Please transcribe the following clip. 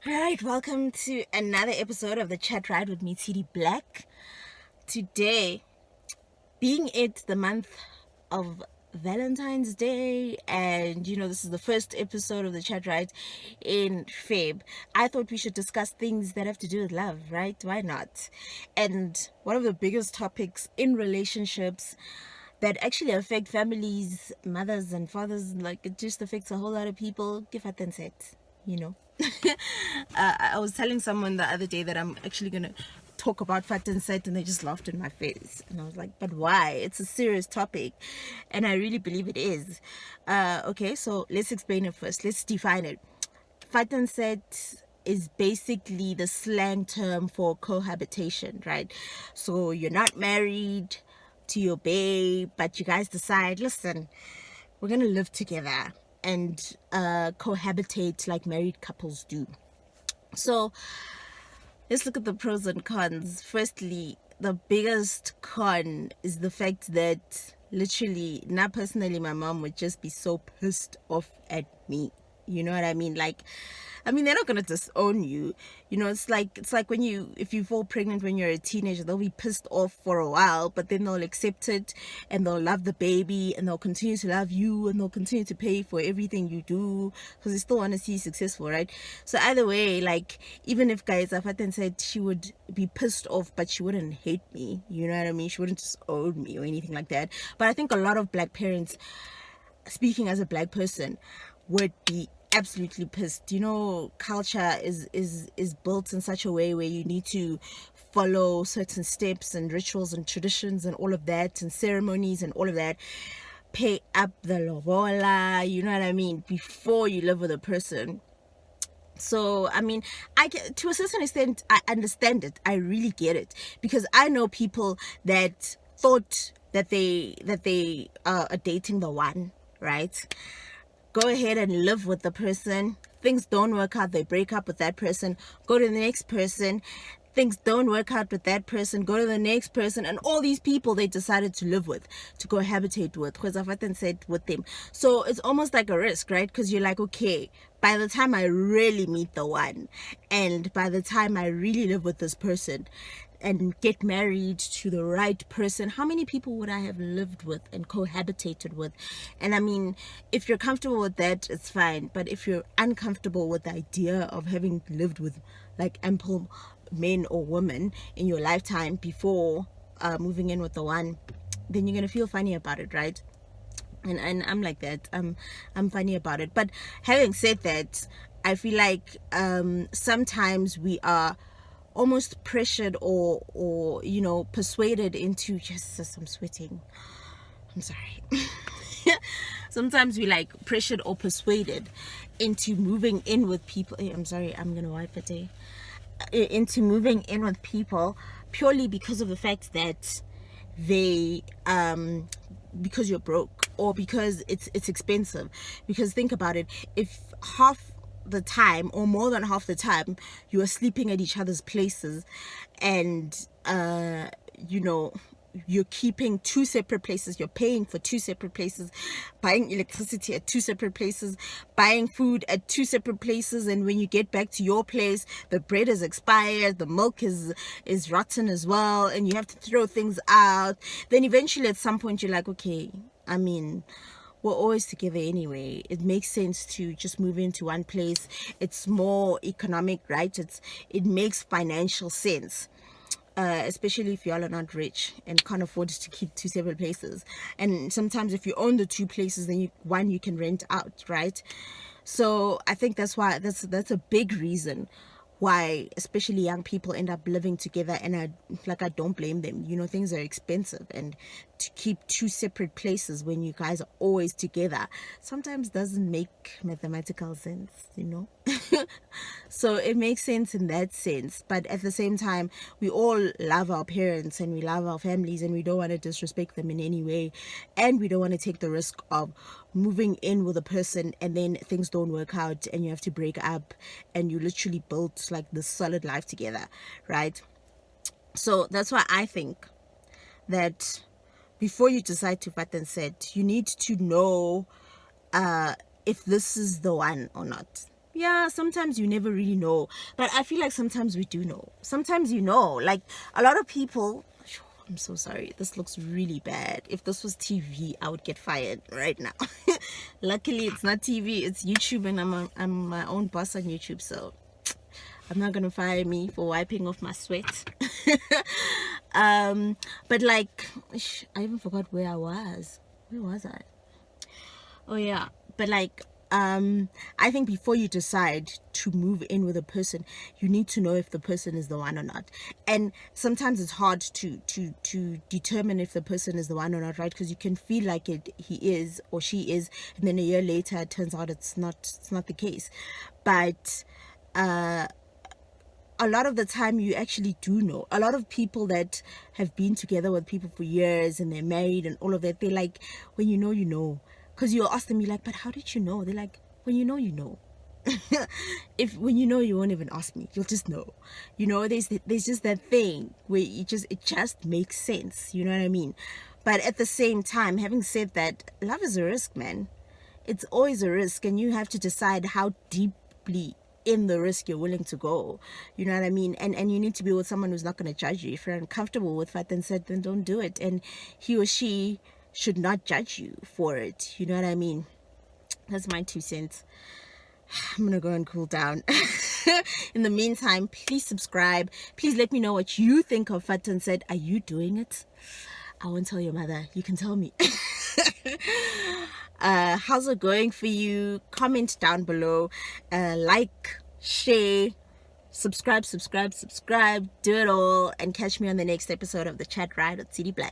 All right, welcome to another episode of the Chat Ride with me, TD Black. Today, being it the month of Valentine's Day, and this is the first episode of the Chat Ride in Feb, I thought we should discuss things that have to do with love, right? Why not? And one of the biggest topics in relationships that actually affect families, mothers and fathers, like it just affects a whole lot of people. Give and set, you know. I was telling someone the other day that I'm actually gonna talk about fat and set, and they just laughed in my face, and I was like, but why? It's a serious topic, and I really believe it is. Okay, so let's explain it first. Let's define it. Fat and set is basically the slang term for cohabitation, right? So you're not married to your babe, but you guys decide, listen, we're gonna live together and cohabitate like married couples do. So let's look at the pros and cons. Firstly, the biggest con is the fact that literally, not personally, my mom would just be so pissed off at me. You know what I mean? They're not gonna disown you. It's like when if you fall pregnant when you're a teenager, they'll be pissed off for a while, but then they'll accept it and they'll love the baby and they'll continue to love you and they'll continue to pay for everything you do because they still want to see you successful, right? So either way, like even if guys Afaten said she would be pissed off, but she wouldn't hate me. You know what I mean? She wouldn't disown me or anything like that. But I think a lot of black parents, speaking as a black person, would be absolutely pissed. Culture is built in such a way where you need to follow certain steps and rituals and traditions and all of that and ceremonies and all of that, pay up the lobola, you know what I mean, before you live with a person. So to a certain extent I understand it. I really get it, because I know people that thought that they are dating the one, right? Go ahead and live with the person. Things don't work out, they break up with that person, go to the next person. Things don't work out with that person, go to the next person, and all these people they decided to live with, to cohabitate with, because I've said with them. So it's almost like a risk, right? Because you're like, okay, by the time I really meet the one, and by the time I really live with this person and get married to the right person, how many people would I have lived with and cohabitated with? And if you're comfortable with that, it's fine. But if you're uncomfortable with the idea of having lived with like ample men or women in your lifetime before moving in with the one, then you're gonna feel funny about it, right? And I'm like that. I'm funny about it. But having said that, I feel like sometimes we are almost pressured or persuaded into, yes, I'm sweating, I'm sorry. Sometimes we like pressured or persuaded into moving in with people. I'm sorry, I'm gonna wipe it. Into moving in with people purely because of the fact that they because you're broke or because it's expensive. Because think about it, if half the time or more than half the time you are sleeping at each other's places, and you're keeping two separate places, you're paying for two separate places, buying electricity at two separate places, buying food at two separate places, and when you get back to your place, the bread is expired, the milk is rotten as well, and you have to throw things out, then eventually at some point you're like, okay, we're always together anyway. It makes sense to just move into one place. It's more economic, right? It makes financial sense. Especially if y'all are not rich and can't afford to keep two separate places. And sometimes if you own the two places, then you can rent out, right? So I think that's why that's a big reason why especially young people end up living together. And I don't blame them. Things are expensive, and to keep two separate places when you guys are always together sometimes doesn't make mathematical sense. So it makes sense in that sense, but at the same time, we all love our parents and we love our families, and we don't want to disrespect them in any way, and we don't want to take the risk of moving in with a person and then things don't work out and you have to break up, and you literally built like this solid life together, right? So that's why I think that before you decide to fat and set, you need to know if this is the one or not. Yeah, sometimes you never really know, but I feel like sometimes we do know. Sometimes you know, like a lot of people. I'm so sorry. This looks really bad. If this was TV, I would get fired right now. Luckily, it's not TV. It's YouTube, and I'm my own boss on YouTube, so I'm not gonna fire me for wiping off my sweat. But like, I even forgot where I was. Where was I? Oh yeah, but like I think before you decide to move in with a person, you need to know if the person is the one or not. And sometimes it's hard to determine if the person is the one or not, right? Because you can feel like he is or she is, and then a year later it turns out it's not the case. But a lot of the time you actually do know. A lot of people that have been together with people for years and they're married and all of that, they're like, when you know, you know. Because you'll ask them, you're like, but how did you know? They're like, when you know, you know. If when you know, you won't even ask me, you'll just know. There's just that thing where it just makes sense, you know what I mean? But at the same time, having said that, love is a risk, man. It's always a risk, and you have to decide how deeply in the risk you're willing to go, you know what I mean? And you need to be with someone who's not going to judge you. If you're uncomfortable with what then said, then don't do it, and he or she should not judge you for it, you know what I mean? That's my 2 cents. I'm gonna go and cool down. In the meantime, please subscribe. Please let me know what you think of Fatan said. Are you doing it? I won't tell your mother. You can tell me. How's it going for you? Comment down below. Like, share, subscribe. Do it all, and catch me on the next episode of the Chat Right with CD Black.